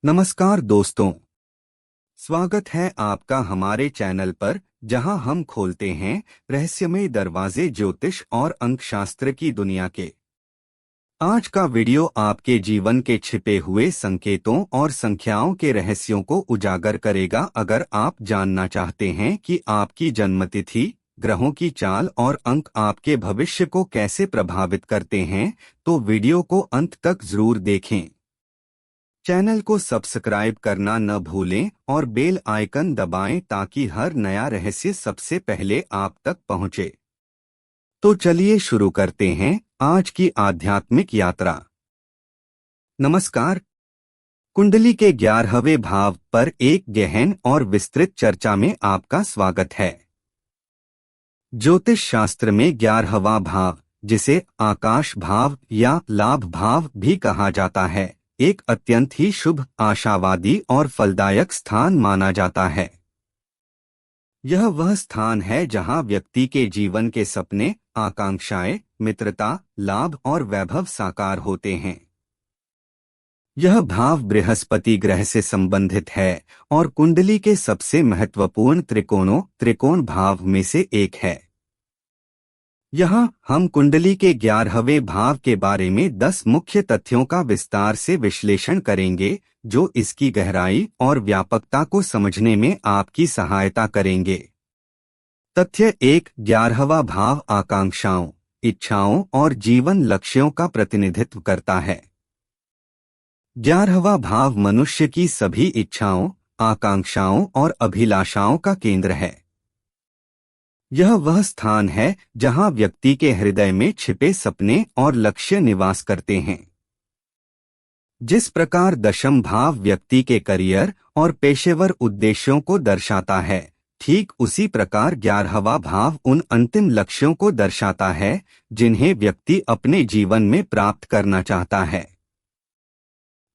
नमस्कार दोस्तों, स्वागत है आपका हमारे चैनल पर जहां हम खोलते हैं रहस्यमय दरवाजे ज्योतिष और अंकशास्त्र की दुनिया के। आज का वीडियो आपके जीवन के छिपे हुए संकेतों और संख्याओं के रहस्यों को उजागर करेगा। अगर आप जानना चाहते हैं कि आपकी जन्मतिथि, ग्रहों की चाल और अंक आपके भविष्य को कैसे प्रभावित करते हैं, तो वीडियो को अंत तक जरूर देखें। चैनल को सब्सक्राइब करना न भूलें और बेल आइकन दबाएं ताकि हर नया रहस्य सबसे पहले आप तक पहुंचे। तो चलिए शुरू करते हैं आज की आध्यात्मिक यात्रा। नमस्कार। कुंडली के 11वें भाव पर एक गहन और विस्तृत चर्चा में आपका स्वागत है। ज्योतिष शास्त्र में 11वां भाव, जिसे आकाश भाव या लाभ भाव भी कहा जाता है, एक अत्यंत ही शुभ, आशावादी और फलदायक स्थान माना जाता है। यह वह स्थान है जहां व्यक्ति के जीवन के सपने, आकांक्षाएं, मित्रता, लाभ और वैभव साकार होते हैं। यह भाव बृहस्पति ग्रह से संबंधित है और कुंडली के सबसे महत्वपूर्ण त्रिकोण भाव में से एक है। यहाँ हम कुंडली के 11वें भाव के बारे में 10 मुख्य तथ्यों का विस्तार से विश्लेषण करेंगे, जो इसकी गहराई और व्यापकता को समझने में आपकी सहायता करेंगे। तथ्य 1। 11वां भाव आकांक्षाओं, इच्छाओं और जीवन लक्ष्यों का प्रतिनिधित्व करता है। 11वां भाव मनुष्य की सभी इच्छाओं, आकांक्षाओं और अभिलाषाओं का केंद्र है। यह वह स्थान है जहां व्यक्ति के हृदय में छिपे सपने और लक्ष्य निवास करते हैं। जिस प्रकार दशम भाव व्यक्ति के करियर और पेशेवर उद्देश्यों को दर्शाता है, ठीक उसी प्रकार 11वां भाव उन अंतिम लक्ष्यों को दर्शाता है जिन्हें व्यक्ति अपने जीवन में प्राप्त करना चाहता है।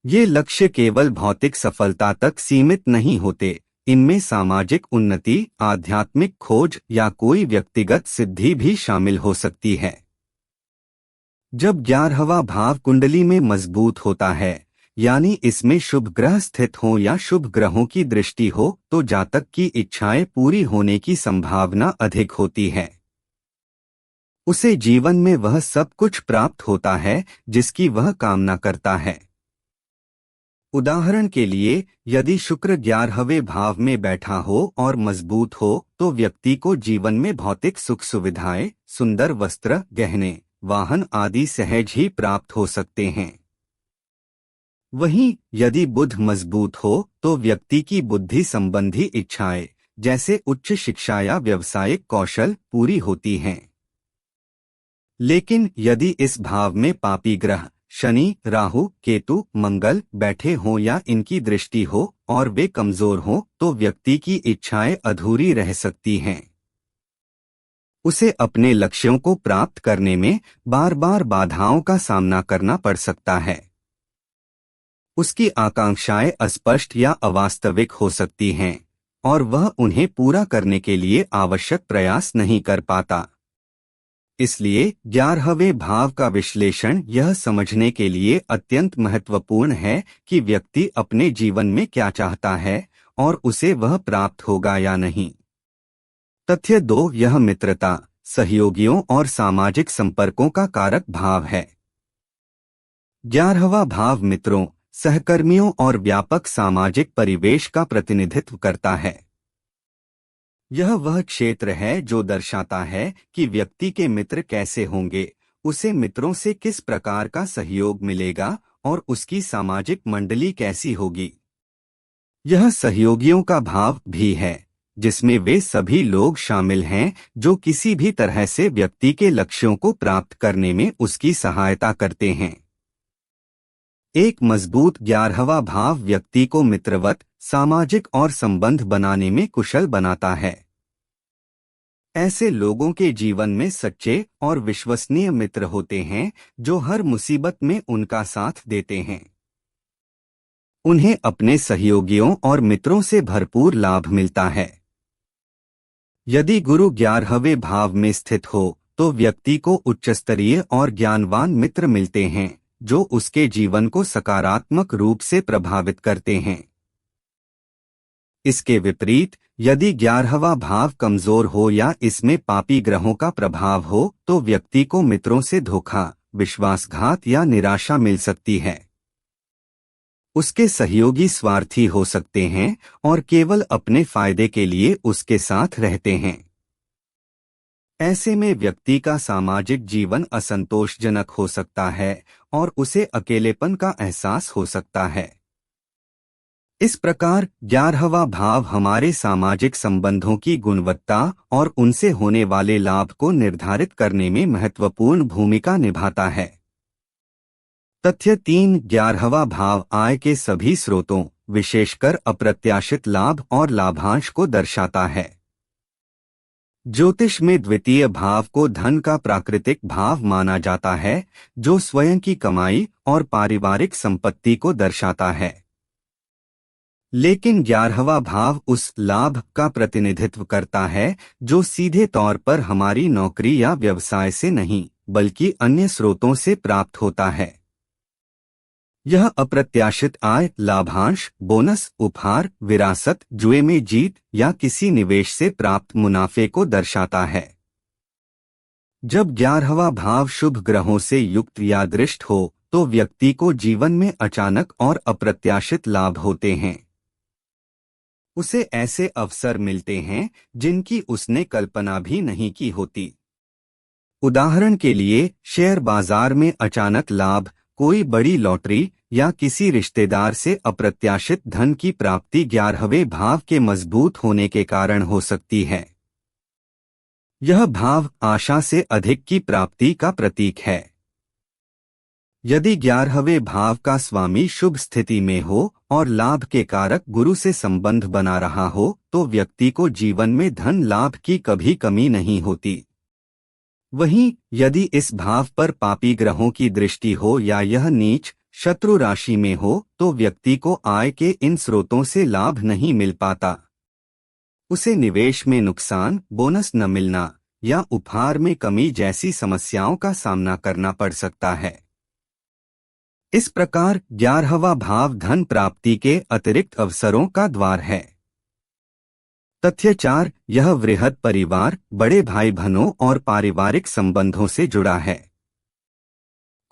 ये लक्ष्य केवल भौतिक सफलता तक सीमित नहीं होते, इनमें सामाजिक उन्नति, आध्यात्मिक खोज या कोई व्यक्तिगत सिद्धि भी शामिल हो सकती है। जब 11वां भाव कुंडली में मजबूत होता है, यानी इसमें शुभ ग्रह स्थित हो या शुभ ग्रहों की दृष्टि हो, तो जातक की इच्छाएं पूरी होने की संभावना अधिक होती है। उसे जीवन में वह सब कुछ प्राप्त होता है जिसकी वह कामना करता है। उदाहरण के लिए, यदि शुक्र 11वें भाव में बैठा हो और मजबूत हो, तो व्यक्ति को जीवन में भौतिक सुख सुविधाएं, सुंदर वस्त्र, गहने, वाहन आदि सहज ही प्राप्त हो सकते हैं। वहीं यदि बुध मजबूत हो, तो व्यक्ति की बुद्धि संबंधी इच्छाएं, जैसे उच्च शिक्षा या व्यावसायिक कौशल, पूरी होती हैं। लेकिन यदि इस भाव में पापी ग्रह शनि, राहु, केतु, मंगल बैठे हों या इनकी दृष्टि हो और वे कमजोर हों, तो व्यक्ति की इच्छाएं अधूरी रह सकती हैं। उसे अपने लक्ष्यों को प्राप्त करने में बार बार बाधाओं का सामना करना पड़ सकता है। उसकी आकांक्षाएं अस्पष्ट या अवास्तविक हो सकती हैं और वह उन्हें पूरा करने के लिए आवश्यक प्रयास नहीं कर पाता। इसलिए 11वें भाव का विश्लेषण यह समझने के लिए अत्यंत महत्वपूर्ण है कि व्यक्ति अपने जीवन में क्या चाहता है और उसे वह प्राप्त होगा या नहीं। तथ्य 2। यह मित्रता, सहयोगियों और सामाजिक संपर्कों का कारक भाव है। 11वां भाव मित्रों, सहकर्मियों और व्यापक सामाजिक परिवेश का प्रतिनिधित्व करता है। यह वह क्षेत्र है जो दर्शाता है कि व्यक्ति के मित्र कैसे होंगे, उसे मित्रों से किस प्रकार का सहयोग मिलेगा और उसकी सामाजिक मंडली कैसी होगी। यह सहयोगियों का भाव भी है, जिसमें वे सभी लोग शामिल हैं जो किसी भी तरह से व्यक्ति के लक्ष्यों को प्राप्त करने में उसकी सहायता करते हैं। एक मजबूत 11वां भाव व्यक्ति को मित्रवत, सामाजिक और संबंध बनाने में कुशल बनाता है। ऐसे लोगों के जीवन में सच्चे और विश्वसनीय मित्र होते हैं जो हर मुसीबत में उनका साथ देते हैं। उन्हें अपने सहयोगियों और मित्रों से भरपूर लाभ मिलता है। यदि गुरु 11वें भाव में स्थित हो, तो व्यक्ति को उच्चस्तरीय और ज्ञानवान मित्र मिलते हैं जो उसके जीवन को सकारात्मक रूप से प्रभावित करते हैं। इसके विपरीत यदि 11वां भाव कमजोर हो या इसमें पापी ग्रहों का प्रभाव हो तो व्यक्ति को मित्रों से धोखा, विश्वासघात या निराशा मिल सकती है। उसके सहयोगी स्वार्थी हो सकते हैं और केवल अपने फायदे के लिए उसके साथ रहते हैं। ऐसे में व्यक्ति का सामाजिक जीवन असंतोषजनक हो सकता है और उसे अकेलेपन का एहसास हो सकता है। इस प्रकार 11वां भाव हमारे सामाजिक संबंधों की गुणवत्ता और उनसे होने वाले लाभ को निर्धारित करने में महत्वपूर्ण भूमिका निभाता है। तथ्य 3, 11वां भाव आय के सभी स्रोतों, विशेषकर अप्रत्याशित लाभ और लाभांश को दर्शाता है। ज्योतिष में द्वितीय भाव को धन का प्राकृतिक भाव माना जाता है, जो स्वयं की कमाई और पारिवारिक संपत्ति को दर्शाता है। लेकिन 11वां भाव उस लाभ का प्रतिनिधित्व करता है जो सीधे तौर पर हमारी नौकरी या व्यवसाय से नहीं, बल्कि अन्य स्रोतों से प्राप्त होता है। यह अप्रत्याशित आय, लाभांश, बोनस, उपहार, विरासत, जुए में जीत या किसी निवेश से प्राप्त मुनाफे को दर्शाता है। जब 11वां भाव शुभ ग्रहों से युक्त या दृष्ट हो तो व्यक्ति को जीवन में अचानक और अप्रत्याशित लाभ होते हैं। उसे ऐसे अवसर मिलते हैं जिनकी उसने कल्पना भी नहीं की होती। उदाहरण के लिए शेयर बाजार में अचानक लाभ, कोई बड़ी लॉटरी या किसी रिश्तेदार से अप्रत्याशित धन की प्राप्ति 11वें भाव के मजबूत होने के कारण हो सकती है। यह भाव आशा से अधिक की प्राप्ति का प्रतीक है। यदि 11वें भाव का स्वामी शुभ स्थिति में हो और लाभ के कारक गुरु से संबंध बना रहा हो तो व्यक्ति को जीवन में धन लाभ की कभी कमी नहीं होती। वहीं यदि इस भाव पर पापी ग्रहों की दृष्टि हो या यह नीच शत्रु राशि में हो तो व्यक्ति को आय के इन स्रोतों से लाभ नहीं मिल पाता। उसे निवेश में नुकसान, बोनस न मिलना या उपहार में कमी जैसी समस्याओं का सामना करना पड़ सकता है। इस प्रकार 11वां भाव धन प्राप्ति के अतिरिक्त अवसरों का द्वार है। तथ्य 4, यह वृहद परिवार, बड़े भाई बहनों और पारिवारिक संबंधों से जुड़ा है।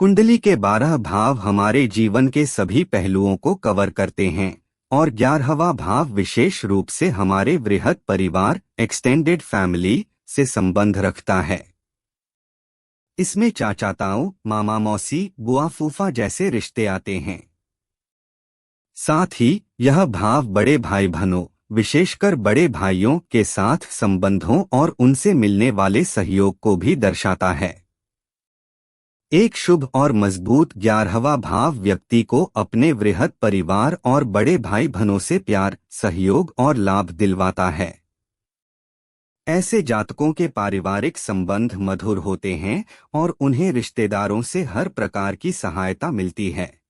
कुंडली के 12 भाव हमारे जीवन के सभी पहलुओं को कवर करते हैं और 11वां भाव विशेष रूप से हमारे वृहद परिवार, एक्सटेंडेड फैमिली से संबंध रखता है। इसमें चाचा ताऊ, मामा मौसी, बुआ फूफा जैसे रिश्ते आते हैं। साथ ही यह भाव बड़े भाई बहनों, विशेषकर बड़े भाइयों के साथ संबंधों और उनसे मिलने वाले सहयोग को भी दर्शाता है। एक शुभ और मजबूत 11वां भाव व्यक्ति को अपने वृहद परिवार और बड़े भाई बहनों से प्यार, सहयोग और लाभ दिलवाता है। ऐसे जातकों के पारिवारिक संबंध मधुर होते हैं और उन्हें रिश्तेदारों से हर प्रकार की सहायता मिलती है।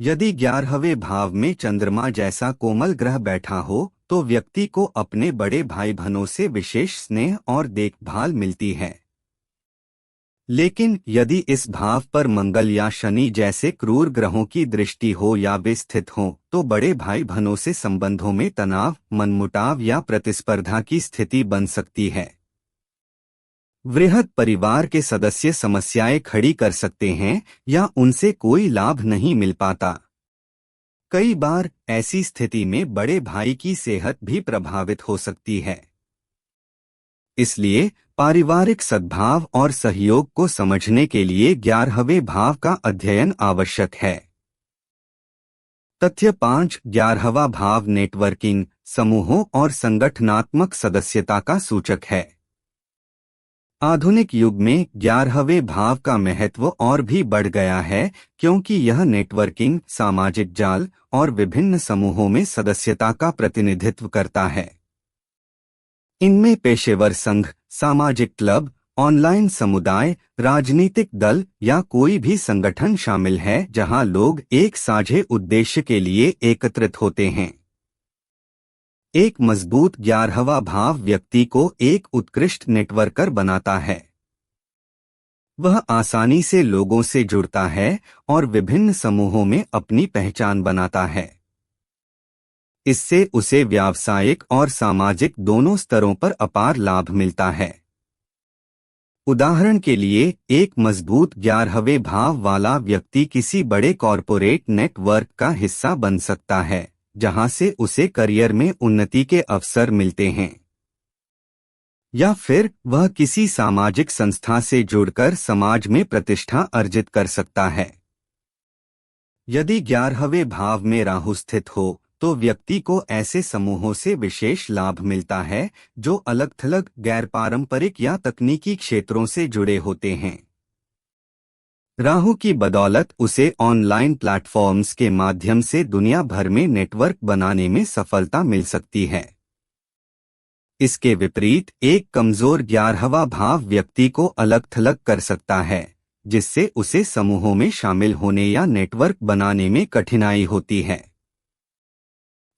यदि 11वें भाव में चंद्रमा जैसा कोमल ग्रह बैठा हो तो व्यक्ति को अपने बड़े भाई बहनों से विशेष स्नेह और देखभाल मिलती है। लेकिन यदि इस भाव पर मंगल या शनि जैसे क्रूर ग्रहों की दृष्टि हो या वे स्थित हों तो बड़े भाई बहनों से संबंधों में तनाव, मनमुटाव या प्रतिस्पर्धा की स्थिति बन सकती है। वृहद परिवार के सदस्य समस्याएं खड़ी कर सकते हैं या उनसे कोई लाभ नहीं मिल पाता। कई बार ऐसी स्थिति में बड़े भाई की सेहत भी प्रभावित हो सकती है। इसलिए पारिवारिक सद्भाव और सहयोग को समझने के लिए 11वें भाव का अध्ययन आवश्यक है। तथ्य 5, 11वां भाव नेटवर्किंग, समूहों और संगठनात्मक सदस्यता का सूचक है। आधुनिक युग में 11वें भाव का महत्व और भी बढ़ गया है क्योंकि यह नेटवर्किंग, सामाजिक जाल और विभिन्न समूहों में सदस्यता का प्रतिनिधित्व करता है। इनमें पेशेवर संघ, सामाजिक क्लब, ऑनलाइन समुदाय, राजनीतिक दल या कोई भी संगठन शामिल है जहां लोग एक साझे उद्देश्य के लिए एकत्रित होते हैं। एक मजबूत 11वां भाव व्यक्ति को एक उत्कृष्ट नेटवर्कर बनाता है। वह आसानी से लोगों से जुड़ता है और विभिन्न समूहों में अपनी पहचान बनाता है। इससे उसे व्यावसायिक और सामाजिक दोनों स्तरों पर अपार लाभ मिलता है। उदाहरण के लिए, एक मजबूत 11वें भाव वाला व्यक्ति किसी बड़े कॉरपोरेट नेटवर्क का हिस्सा बन सकता है, जहां से उसे करियर में उन्नति के अवसर मिलते हैं। या फिर वह किसी सामाजिक संस्था से जुड़कर समाज में प्रतिष्ठा अर्जित कर सकता है। यदि 11वें भाव में राहु स्थित हो तो व्यक्ति को ऐसे समूहों से विशेष लाभ मिलता है जो अलग थलग, गैर पारंपरिक या तकनीकी क्षेत्रों से जुड़े होते हैं। राहु की बदौलत उसे ऑनलाइन प्लेटफॉर्म्स के माध्यम से दुनिया भर में नेटवर्क बनाने में सफलता मिल सकती है। इसके विपरीत एक कमजोर 11वां भाव व्यक्ति को अलग थलग कर सकता है, जिससे उसे समूहों में शामिल होने या नेटवर्क बनाने में कठिनाई होती है।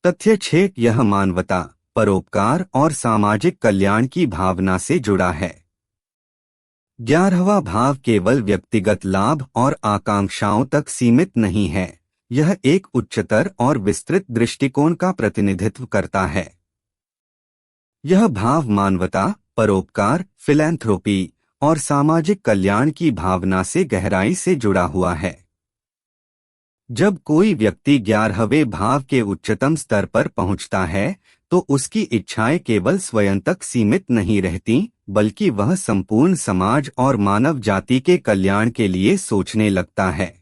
तथ्य 6, यह मानवता, परोपकार और सामाजिक कल्याण की भावना से जुड़ा है। 11वां भाव केवल व्यक्तिगत लाभ और आकांक्षाओं तक सीमित नहीं है, यह एक उच्चतर और विस्तृत दृष्टिकोण का प्रतिनिधित्व करता है। यह भाव मानवता, परोपकार, फिलैंथ्रोपी और सामाजिक कल्याण की भावना से गहराई से जुड़ा हुआ है। जब कोई व्यक्ति 11वें भाव के उच्चतम स्तर पर पहुंचता है तो उसकी इच्छाएं केवल स्वयं तक सीमित नहीं रहती, बल्कि वह संपूर्ण समाज और मानव जाति के कल्याण के लिए सोचने लगता है।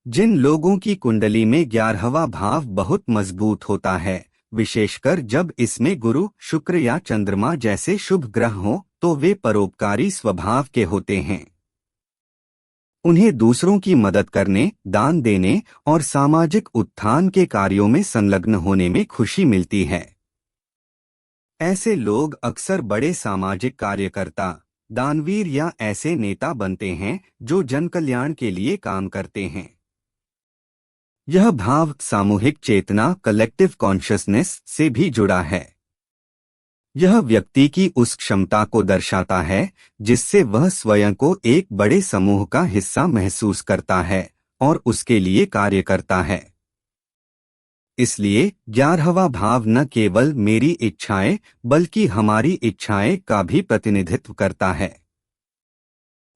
जिन लोगों की कुंडली में 11वां भाव बहुत मजबूत होता है, विशेषकर जब इसमें गुरु, शुक्र या चंद्रमा जैसे शुभ ग्रह हों, तो वे परोपकारी स्वभाव के होते हैं। उन्हें दूसरों की मदद करने, दान देने और सामाजिक उत्थान के कार्यों में संलग्न होने में खुशी मिलती है। ऐसे लोग अक्सर बड़े सामाजिक कार्यकर्ता, दानवीर या ऐसे नेता बनते हैं जो जनकल्याण के लिए काम करते हैं। यह भाव सामूहिक चेतना, कलेक्टिव कॉन्शियसनेस से भी जुड़ा है। यह व्यक्ति की उस क्षमता को दर्शाता है जिससे वह स्वयं को एक बड़े समूह का हिस्सा महसूस करता है और उसके लिए कार्य करता है। इसलिए 11वां भाव न केवल मेरी इच्छाएं बल्कि हमारी इच्छाएं का भी प्रतिनिधित्व करता है।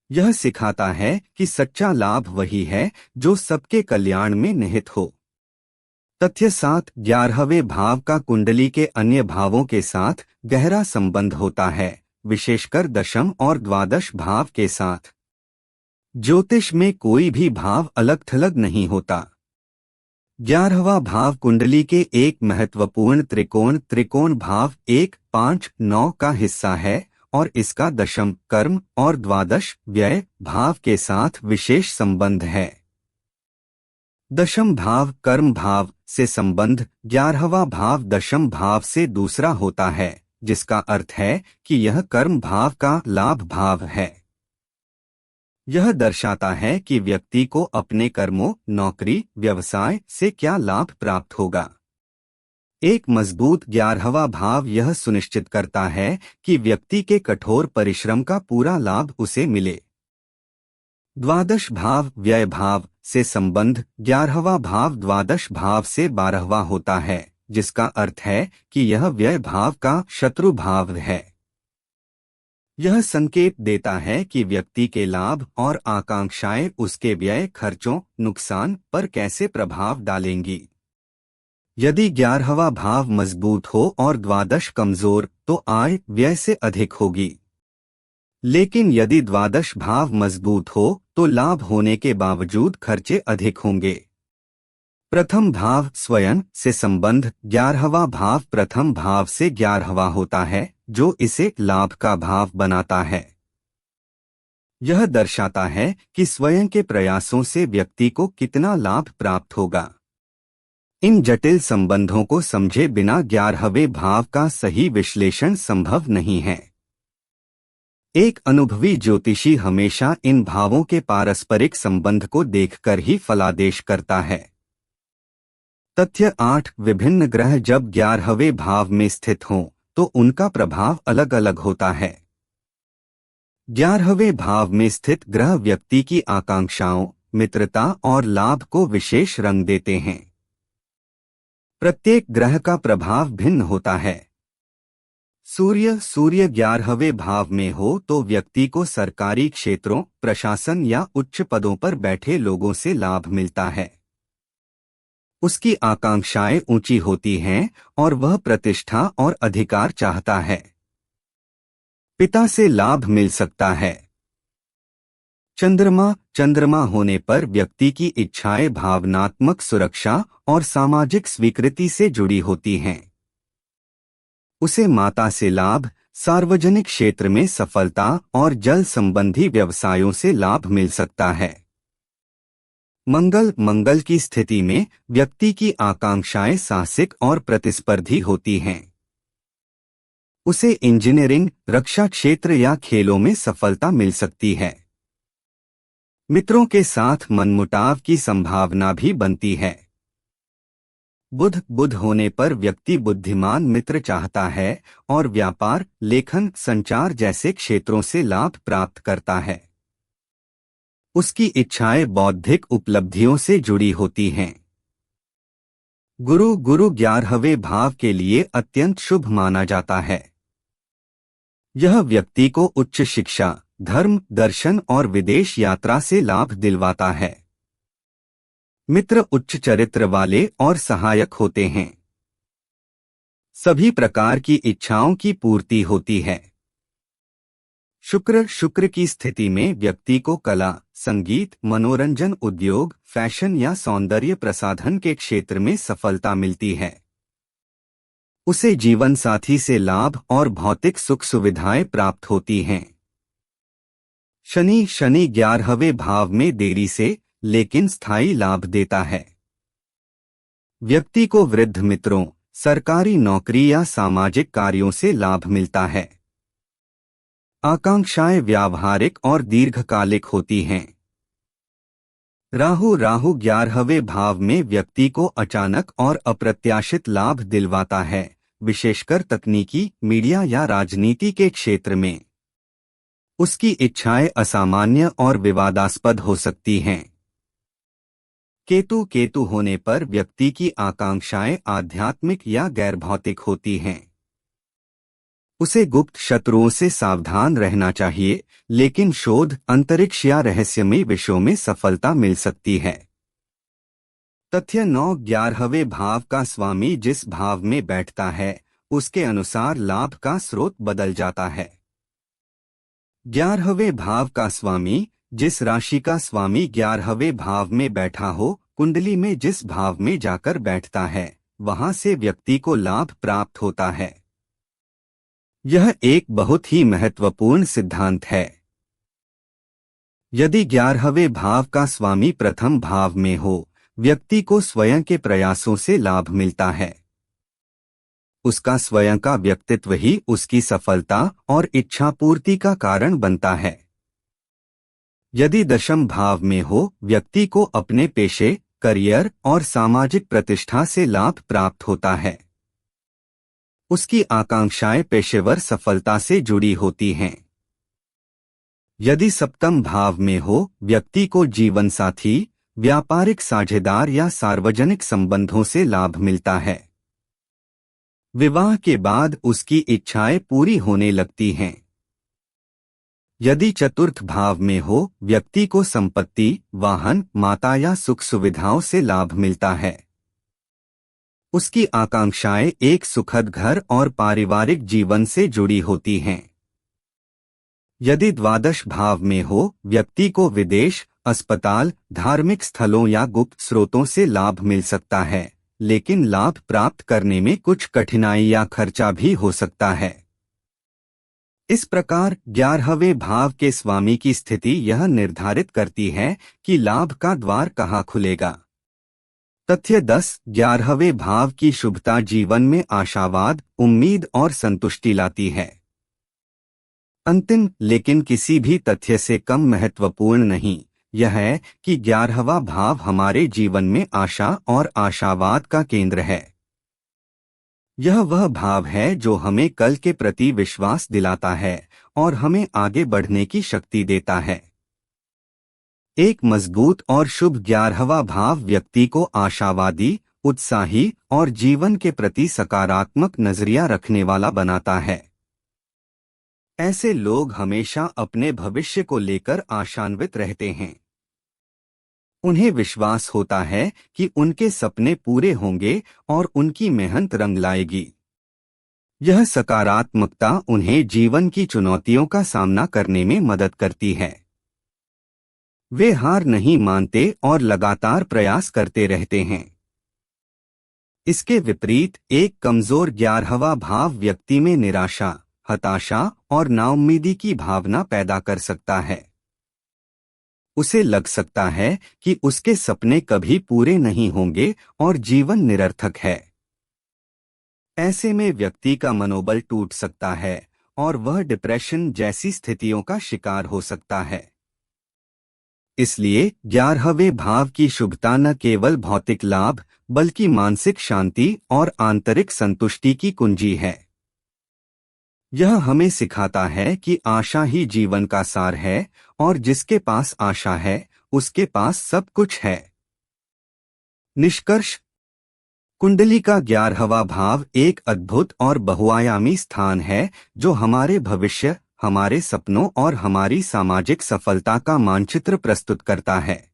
यह सिखाता है कि सच्चा लाभ वही है जो सबके कल्याण में निहित हो। तथ्य 7, 11वें भाव का कुंडली के अन्य भावों के साथ गहरा संबंध होता है, विशेषकर दशम और द्वादश भाव के साथ। ज्योतिष में कोई भी भाव अलग थलग नहीं होता। 11वां भाव कुंडली के एक महत्वपूर्ण त्रिकोण भाव 1, 5, 9 का हिस्सा है और इसका दशम कर्म और द्वादश व्यय भाव के साथ विशेष संबंध है। दशम भाव कर्म भाव से संबंध 11वां भाव दशम भाव से दूसरा होता है, जिसका अर्थ है कि यह कर्म भाव का लाभ भाव है। यह दर्शाता है कि व्यक्ति को अपने कर्मों, नौकरी, व्यवसाय से क्या लाभ प्राप्त होगा। एक मजबूत 11वां भाव यह सुनिश्चित करता है कि व्यक्ति के कठोर परिश्रम का पूरा लाभ उसे मिले। द्वादश भाव व्यय भाव से संबंध 11वां भाव द्वादश भाव से 12वां होता है, जिसका अर्थ है कि यह व्यय भाव का शत्रु भाव है। यह संकेत देता है कि व्यक्ति के लाभ और आकांक्षाएं उसके व्यय, खर्चों, नुकसान पर कैसे प्रभाव डालेंगी। यदि 11वां भाव मजबूत हो और द्वादश कमजोर तो आय व्यय से अधिक होगी। लेकिन यदि द्वादश भाव मजबूत हो तो लाभ होने के बावजूद खर्चे अधिक होंगे। प्रथम भाव स्वयं से संबंध 11वां भाव प्रथम भाव से 11वां होता है, जो इसे लाभ का भाव बनाता है। यह दर्शाता है कि स्वयं के प्रयासों से व्यक्ति को कितना लाभ प्राप्त होगा। इन जटिल संबंधों को समझे बिना 11वें भाव का सही विश्लेषण संभव नहीं है। एक अनुभवी ज्योतिषी हमेशा इन भावों के पारस्परिक संबंध को देखकर ही फलादेश करता है। तथ्य 8, विभिन्न ग्रह जब 11वें भाव में स्थित हों तो उनका प्रभाव अलग अलग होता है। 11वें भाव में स्थित ग्रह व्यक्ति की आकांक्षाओं, मित्रता और लाभ को विशेष रंग देते हैं। प्रत्येक ग्रह का प्रभाव भिन्न होता है। सूर्य 11वें भाव में हो तो व्यक्ति को सरकारी क्षेत्रों, प्रशासन या उच्च पदों पर बैठे लोगों से लाभ मिलता है। उसकी आकांक्षाएं ऊंची होती हैं और वह प्रतिष्ठा और अधिकार चाहता है। पिता से लाभ मिल सकता है। चंद्रमा होने पर व्यक्ति की इच्छाएं भावनात्मक सुरक्षा और सामाजिक स्वीकृति से जुड़ी होती हैं। उसे माता से लाभ, सार्वजनिक क्षेत्र में सफलता और जल संबंधी व्यवसायों से लाभ मिल सकता है। मंगल की स्थिति में व्यक्ति की आकांक्षाएं साहसिक और प्रतिस्पर्धी होती हैं। उसे इंजीनियरिंग, रक्षा क्षेत्र या खेलों में सफलता मिल सकती है। मित्रों के साथ मनमुटाव की संभावना भी बनती है। बुध होने पर व्यक्ति बुद्धिमान मित्र चाहता है और व्यापार, लेखन, संचार जैसे क्षेत्रों से लाभ प्राप्त करता है। उसकी इच्छाएं बौद्धिक उपलब्धियों से जुड़ी होती हैं। गुरु 11वें भाव के लिए अत्यंत शुभ माना जाता है। यह व्यक्ति को उच्च शिक्षा, धर्म, दर्शन और विदेश यात्रा से लाभ दिलवाता है। मित्र उच्च चरित्र वाले और सहायक होते हैं। सभी प्रकार की इच्छाओं की पूर्ति होती है। शुक्र की स्थिति में व्यक्ति को कला, संगीत, मनोरंजन, उद्योग, फैशन या सौंदर्य प्रसाधन के क्षेत्र में सफलता मिलती है। उसे जीवन साथी से लाभ और भौतिक सुख सुविधाएं प्राप्त होती हैं। शनि 11वें भाव में देरी से लेकिन स्थायी लाभ देता है। व्यक्ति को वृद्ध मित्रों, सरकारी नौकरी या सामाजिक कार्यों से लाभ मिलता है। आकांक्षाएं व्यावहारिक और दीर्घकालिक होती हैं। राहु 11वें भाव में व्यक्ति को अचानक और अप्रत्याशित लाभ दिलवाता है, विशेषकर तकनीकी, मीडिया या राजनीति के क्षेत्र में। उसकी इच्छाएं असामान्य और विवादास्पद हो सकती हैं। केतु होने पर व्यक्ति की आकांक्षाएं आध्यात्मिक या गैर भौतिक होती हैं। उसे गुप्त शत्रुओं से सावधान रहना चाहिए, लेकिन शोध, अंतरिक्ष या रहस्यमयी विषयों में सफलता मिल सकती है। तथ्य 11वें भाव का स्वामी जिस भाव में बैठता है, उसके अनुसार लाभ का स्रोत बदल जाता है। 11वें भाव का स्वामी, जिस राशि का स्वामी 11वें भाव में बैठा हो, कुंडली में जिस भाव में जाकर बैठता है, वहां से व्यक्ति को लाभ प्राप्त होता है। यह एक बहुत ही महत्वपूर्ण सिद्धांत है। यदि 11वें भाव का स्वामी प्रथम भाव में हो, व्यक्ति को स्वयं के प्रयासों से लाभ मिलता है। उसका स्वयं का व्यक्तित्व ही उसकी सफलता और इच्छा पूर्ति का कारण बनता है। यदि दशम भाव में हो, व्यक्ति को अपने पेशे, करियर और सामाजिक प्रतिष्ठा से लाभ प्राप्त होता है। उसकी आकांक्षाएं पेशेवर सफलता से जुड़ी होती हैं। यदि सप्तम भाव में हो, व्यक्ति को जीवन साथी, व्यापारिक साझेदार या सार्वजनिक संबंधों से लाभ मिलता है। विवाह के बाद उसकी इच्छाएं पूरी होने लगती हैं। यदि चतुर्थ भाव में हो, व्यक्ति को संपत्ति, वाहन, माता या सुख सुविधाओं से लाभ मिलता है। उसकी आकांक्षाएं एक सुखद घर और पारिवारिक जीवन से जुड़ी होती हैं। यदि द्वादश भाव में हो, व्यक्ति को विदेश, अस्पताल, धार्मिक स्थलों या गुप्त स्रोतों से लाभ मिल सकता है, लेकिन लाभ प्राप्त करने में कुछ कठिनाई या खर्चा भी हो सकता है। इस प्रकार 11वें भाव के स्वामी की स्थिति यह निर्धारित करती है कि लाभ का द्वार कहाँ खुलेगा। तथ्य 10 11वें भाव की शुभता जीवन में आशावाद, उम्मीद और संतुष्टि लाती है। अंतिम लेकिन किसी भी तथ्य से कम महत्वपूर्ण नहीं, यह है कि 11वां भाव हमारे जीवन में आशा और आशावाद का केंद्र है। यह वह भाव है जो हमें कल के प्रति विश्वास दिलाता है और हमें आगे बढ़ने की शक्ति देता है। एक मजबूत और शुभ 11वां भाव व्यक्ति को आशावादी, उत्साही और जीवन के प्रति सकारात्मक नजरिया रखने वाला बनाता है। ऐसे लोग हमेशा अपने भविष्य को लेकर आशान्वित रहते हैं। उन्हें विश्वास होता है कि उनके सपने पूरे होंगे और उनकी मेहनत रंग लाएगी। यह सकारात्मकता उन्हें जीवन की चुनौतियों का सामना करने में मदद करती है। वे हार नहीं मानते और लगातार प्रयास करते रहते हैं। इसके विपरीत एक कमजोर 11वां भाव व्यक्ति में निराशा, हताशा और नाउम्मीदी की भावना पैदा कर सकता है। उसे लग सकता है कि उसके सपने कभी पूरे नहीं होंगे और जीवन निरर्थक है। ऐसे में व्यक्ति का मनोबल टूट सकता है और वह डिप्रेशन जैसी स्थितियों का शिकार हो सकता है। इसलिए 11वें भाव की शुभता न केवल भौतिक लाभ बल्कि मानसिक शांति और आंतरिक संतुष्टि की कुंजी है। यह हमें सिखाता है कि आशा ही जीवन का सार है और जिसके पास आशा है उसके पास सब कुछ है। निष्कर्ष, कुंडली का 11वां भाव एक अद्भुत और बहुआयामी स्थान है जो हमारे भविष्य, हमारे सपनों और हमारी सामाजिक सफलता का मानचित्र प्रस्तुत करता है।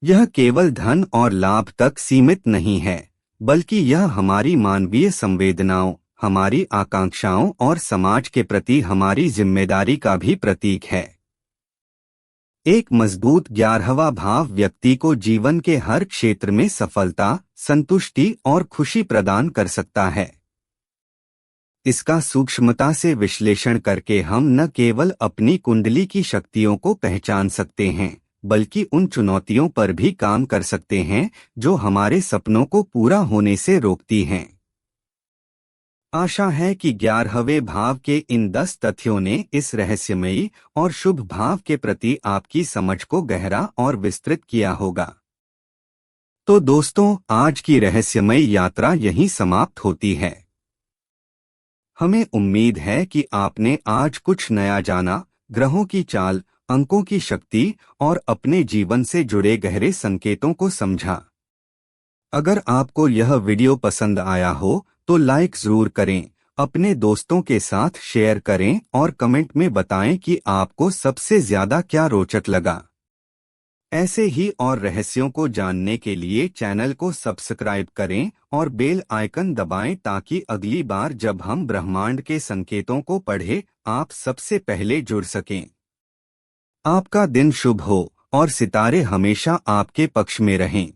यह केवल धन और लाभ तक सीमित नहीं है, बल्कि यह हमारी मानवीय संवेदनाओं, हमारी आकांक्षाओं और समाज के प्रति हमारी जिम्मेदारी का भी प्रतीक है। एक मजबूत 11वां भाव व्यक्ति को जीवन के हर क्षेत्र में सफलता, संतुष्टि और खुशी प्रदान कर सकता है। इसका सूक्ष्मता से विश्लेषण करके हम न केवल अपनी कुंडली की शक्तियों को पहचान सकते हैं, बल्कि उन चुनौतियों पर भी काम कर सकते हैं जो हमारे सपनों को पूरा होने से रोकती हैं। आशा है कि 11वें भाव के इन 10 तथ्यों ने इस रहस्यमयी और शुभ भाव के प्रति आपकी समझ को गहरा और विस्तृत किया होगा। तो दोस्तों, आज की रहस्यमयी यात्रा यहीं समाप्त होती है। हमें उम्मीद है कि आपने आज कुछ नया जाना, ग्रहों की चाल, अंकों की शक्ति और अपने जीवन से जुड़े गहरे संकेतों को समझा। अगर आपको यह वीडियो पसंद आया हो तो लाइक जरूर करें, अपने दोस्तों के साथ शेयर करें और कमेंट में बताएं कि आपको सबसे ज्यादा क्या रोचक लगा। ऐसे ही और रहस्यों को जानने के लिए चैनल को सब्सक्राइब करें और बेल आइकन दबाएं ताकि अगली बार जब हम ब्रह्मांड के संकेतों को पढ़ें, आप सबसे पहले जुड़ सकें। आपका दिन शुभ हो और सितारे हमेशा आपके पक्ष में रहें।